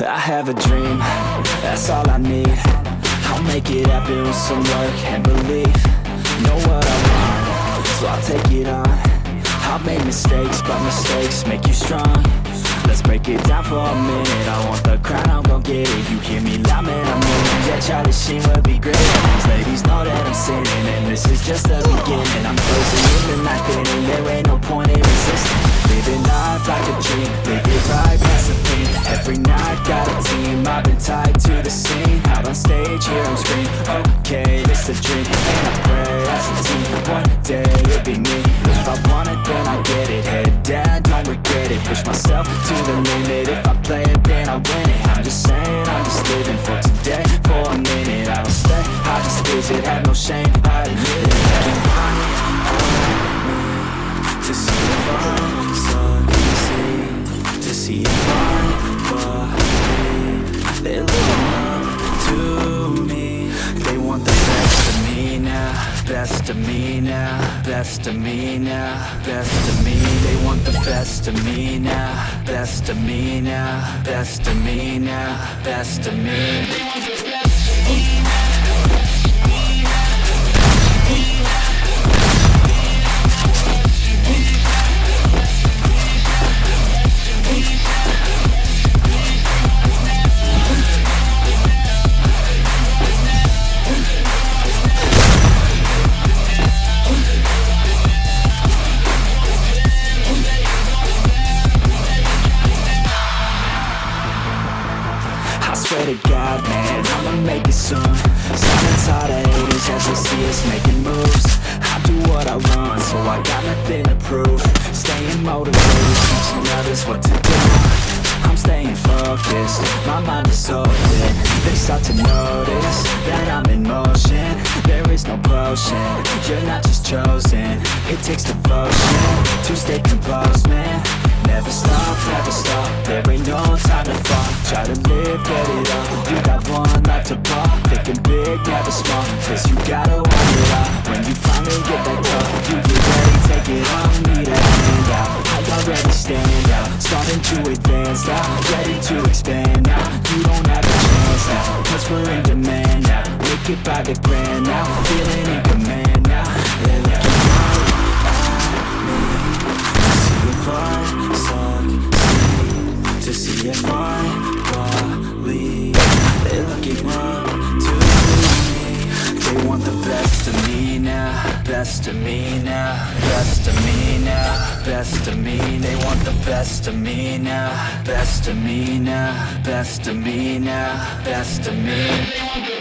I have a dream, that's all I need. I'll make it happen with some work and belief. Know what I want, so I'll take it on. I've made mistakes, but mistakes make you strong. Let's break it down for a minute. I want the crown, I'm gon' get it. You hear me loud, man, I'm winning. Yeah, Charlie Sheen will be great. These ladies know that I'm sinning, and this is just the beginning. I'm closing in the night inning, there ain't no point in resisting. Living life like a dream, live it right past the pain. Every night got a team, I've been tied to the scene. Out on stage, hear them scream, okay, this a dream. And I pray as a team, one day it'll be me. If I want it, then I get it. Head down, don't regret it. Push myself to the limit. If I play it, then I win it. I'm just saying, I'm just living for today. For a minute, I don't stay, I just visit. Have no shame, I admit it. Looking right on me to see if I'm succeed, to see if I believe. They're looking up to me. They want the best of me now, best of me now, best of me now, best of me. They want the best of me now, best of me now, best of me now, best of me. Swear to God, man, I'ma make it soon. Silence all the haters as they see us making moves. I do what I want, so I got nothing to prove. Staying motivated, teaching others what to do. I'm staying focused, my mind is open. They start to notice that I'm in motion. There is no potion, you're not just chosen. It takes devotion to stay composed, man. Never stop, there ain't no time to fall. Try to live, get it up, you got one life to ball. Thinking big, never small, cause you gotta want it all. When you finally get that call, you get ready, take it on. Need a hand out, I already stand out. Starting to advance now, ready to expand now. You don't have a chance now, cause we're in demand now. Make it by the grand now, feeling in command now. They're looking right at me to see if I succeed, to see if I believe. They're looking up to me. They want the best of me now, best of me now, best of me now, best of me. They want the best of me now, best of me now, best of me now, best of me.